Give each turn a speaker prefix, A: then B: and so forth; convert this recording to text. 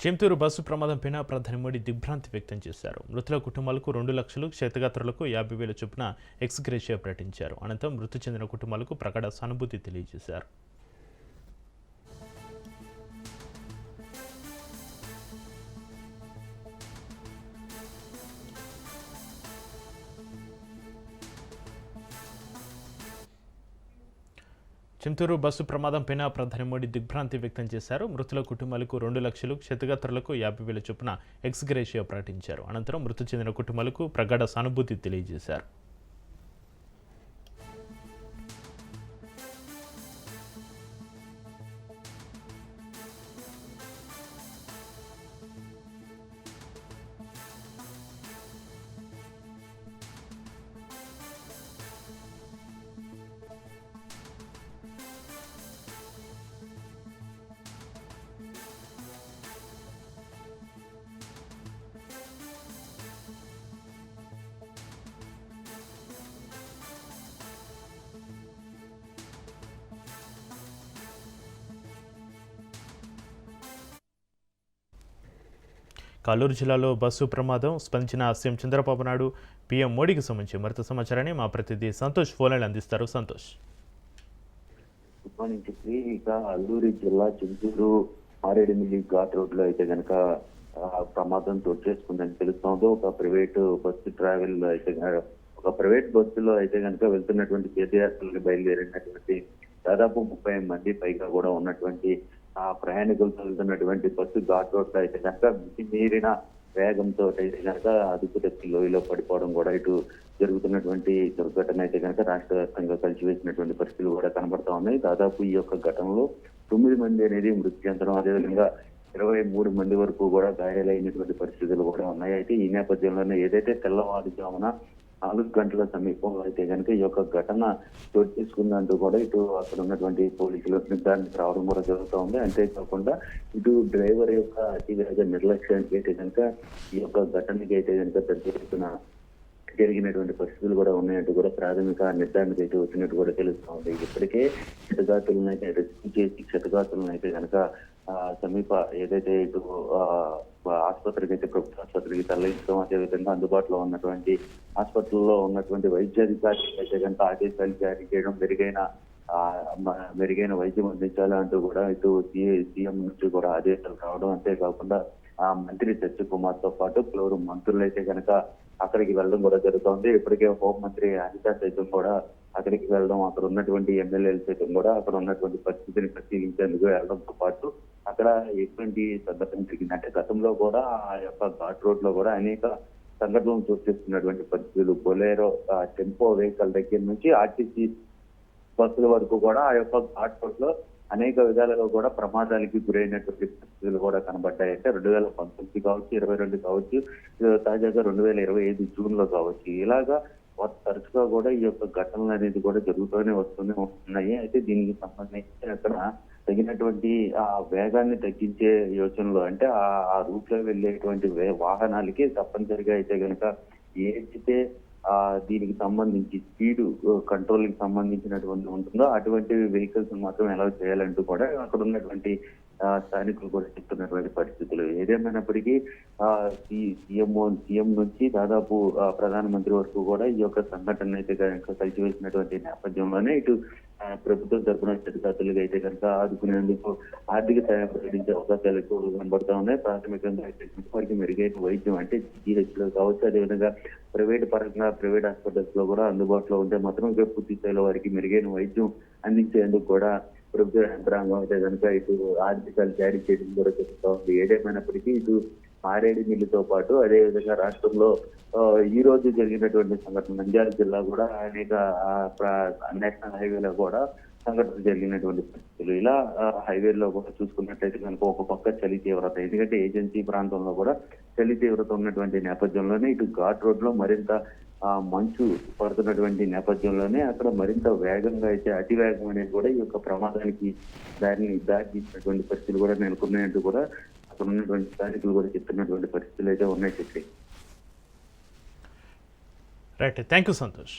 A: చెంతూరు bus ప్రమాదంపైన ప్రధాని మోడీ దిగ్భ్రాంతి వ్యక్తం చేశారు. మృతుల కుటుంబాలకు 2 లక్షలు, క్షతగాత్రులకు 50,000 చొప్పున ఎక్స్‌గ్రేషియా ప్రకటించారు. అనంతరం మృతి చెందిన కుటుంబాలకు ప్రగాఢ సానుభూతి తెలియజేశారు. చెంతూరు బస్సు ప్రమాదంపైన ప్రధాని మోడీ దిగ్భ్రాంతి వ్యక్తం చేశారు. మృతుల కుటుంబాలకు 2 లక్షలు, క్షతగాత్రులకు 50,000 చొప్పున ఎక్స్‌గ్రేషియా ప్రకటించారు. అనంతరం మృతి చెందిన కుటుంబాలకు ప్రగాఢ సానుభూతి తెలియజేశారు. కల్లూరు జిల్లాలో బస్సు ప్రమాదం స్పందించిన సీఎం చంద్రబాబు నాయుడు, పీఎం మోడీకి సంబంధించి మరింత సమాచారాన్ని మా ప్రతినిధి సంతోష్ ఫోన్లైన్ అందిస్తారు. సంతోష్.
B: ఇక అల్లూరి జిల్లా చింతూరు మారేడుమిల్లి ఘాట్ రోడ్ లో అయితే కనుక ప్రమాదం చోటు చేసుకుందని తెలుస్తోంది. ఒక ప్రైవేట్ బస్సులో అయితే కనుక వెళ్తున్నటువంటి తీర్థయాత్రలకు బయలుదేరినటువంటి దాదాపు 30 మంది పైగా కూడా ఉన్నటువంటి ప్రయాణికులతో వెళ్తున్నటువంటి బస్సు ఘాట్ రోడ్ లో అయితే కనుక మితిమీరిన వేగంతో అయితే కనుక అదుపు తప్పి లోయలో పడిపోవడం కూడా ఇటు జరుగుతున్నటువంటి దుర్ఘటన అయితే కనుక రాష్ట్ర వ్యాప్తంగా కలిసివేసినటువంటి పరిస్థితులు కూడా కనబడతా ఉన్నాయి. దాదాపు ఈ యొక్క ఘటనలో 9 మంది అనేది మృతి చెందడం, అదేవిధంగా 23 మంది వరకు కూడా గాయాలైనటువంటి పరిస్థితులు కూడా ఉన్నాయి. అయితే ఈ నేపథ్యంలోనే ఏదైతే తెల్లవారుజామున 4 గంటల సమీపంలో అయితే కనుక ఈ యొక్క ఘటన చోటు చేసుకుందంటూ కూడా ఇటు అక్కడ ఉన్నటువంటి పోలీసులు నిర్ధారణకు రావడం కూడా జరుగుతూ ఉంది. అంతేకాకుండా ఇటు డ్రైవర్ యొక్క అతివేగ నిర్లక్ష్యానికి అయితే కనుక ఈ యొక్క ఘటనకి అయితే కనుక పెద్ద ఎత్తున జరిగినటువంటి పరిస్థితులు కూడా ఉన్నాయంటూ కూడా ప్రాథమిక నిర్ధారణకు అయితే వచ్చినట్టు కూడా తెలుస్తూ ఉంది. ఇప్పటికే క్షతగాతులను అయితే రెస్క్యూ చేసి క్షతగాతులను అయితే కనుక సమీప ఏదైతే ఇటు ఆసుపత్రికి అయితే ప్రభుత్వ ఆసుపత్రికి తరలించడం, అదేవిధంగా అందుబాటులో ఉన్నటువంటి హాస్పిటల్లో ఉన్నటువంటి వైద్యాధికారి అయితే కనుక ఆదేశాలు జారీ చేయడం, మెరుగైన వైద్యం అందించాలి అంటూ కూడా ఇటు సీఎం నుంచి కూడా ఆదేశాలు రావడం, అంతేకాకుండా మంత్రి సత్యకుమార్ తో పాటు పలువురు మంత్రులు అయితే కనుక అక్కడికి వెళ్ళడం కూడా జరుగుతుంది. ఇప్పటికే హోంమంత్రి అనిత సైతం కూడా అక్కడికి వెళ్ళడం, అక్కడ ఉన్నటువంటి ఎమ్మెల్యేలు సైతం కూడా అక్కడ ఉన్నటువంటి పరిస్థితిని పరిశీలించేందుకు వెళ్ళడంతో పాటు అక్కడ ఎటువంటి సంఘటన జరిగింది అంటే గతంలో కూడా ఆ యొక్క ఘాట్ రోడ్ లో కూడా అనేక సంఘటనలు చోటు చేసుకున్నటువంటి పరిస్థితులు, బొలేరో టెంపో వెహికల్ దగ్గర నుంచి ఆర్టీసీ బస్సుల వరకు కూడా ఆ యొక్క ఘాట్ రోడ్ లో అనేక విధాలుగా కూడా ప్రమాదాలకి గురైనటువంటి పరిస్థితులు కూడా కనబడ్డాయి. అంటే 2019 కావచ్చు, 22 కావచ్చు, తాజాగా 2025 జూన్ లో కావచ్చు, ఇలాగా తరచుగా కూడా ఈ యొక్క ఘటనలు అనేది కూడా జరుగుతూనే వస్తున్నాయి. అయితే దీనికి సంబంధించి అక్కడ తగినటువంటి ఆ వేగాన్ని తగ్గించే యోచనలో అంటే ఆ రూట్ లో వెళ్ళేటువంటి వాహనాలకి తప్పనిసరిగా అయితే కనుక ఏదైతే దీనికి సంబంధించి స్పీడ్ కంట్రోల్ కి సంబంధించినటువంటి ఉంటుందో అటువంటి వెహికల్స్ మాత్రం ఎలా చేయాలంటూ కూడా అక్కడ ఉన్నటువంటి స్థానికులు కూడా చెప్తున్నటువంటి పరిస్థితులు. ఏదేమైనప్పటికీ సీఎం నుంచి దాదాపు ప్రధానమంత్రి వరకు కూడా ఈ యొక్క సంఘటన అయితే కలిసివేసినటువంటి నేపథ్యంలోనే ఇటు ప్రభుత్వం తరఫున క్షతగాత్రులుగా అయితే కనుక ఆదుకునేందుకు ఆర్థిక సాయం ప్రకటించే అవకాశాలు ఎక్కువ కనబడతా ఉన్నాయి. ప్రాథమికంగా అయితే వారికి మెరుగైన వైద్యం అంటే జీహెచ్ లో కావచ్చు, అదేవిధంగా ప్రైవేట్ హాస్పిటల్స్ లో కూడా అందుబాటులో ఉంటే మాత్రం పూర్తి స్థాయిలో వారికి మెరుగైన వైద్యం అందించేందుకు కూడా ప్రభుత్వ యంత్రాంగం అయితే కనుక ఇటు ఆర్థికాలు జారీ చేయడం కూడా చెప్తా ఉంది. ఏదేమైనప్పటికీ ఇటు మారేడుమిల్లితో పాటు అదేవిధంగా రాష్ట్రంలో ఈ రోజు జరిగినటువంటి సంఘటన నంద్యాల జిల్లా కూడా అనేక నేషనల్ హైవేలో కూడా సంఘటన జరిగినటువంటి పరిస్థితులు. ఇలా హైవేలో కూడా చూసుకున్నట్లయితే కనుక ఒక పక్క చలి తీవ్రత, ఎందుకంటే ఏజెన్సీ ప్రాంతంలో కూడా చలి తీవ్రత ఉన్నటువంటి నేపథ్యంలోనే ఇటు ఘాట్ రోడ్ లో మరింత మంచు పడుతున్నటువంటి నేపథ్యంలోనే అక్కడ మరింత వేగంగా అయితే అతి వేగం అనేది కూడా ఈ యొక్క ప్రమాదానికి దారి తీసినటువంటి పరిస్థితులు కూడా నెలకొన్నాయంటూ కూడా అక్కడ ఉన్నటువంటి స్థానికులు కూడా చెప్తున్నటువంటి పరిస్థితులు అయితే ఉన్నాయి.
A: Right, thank you Santosh.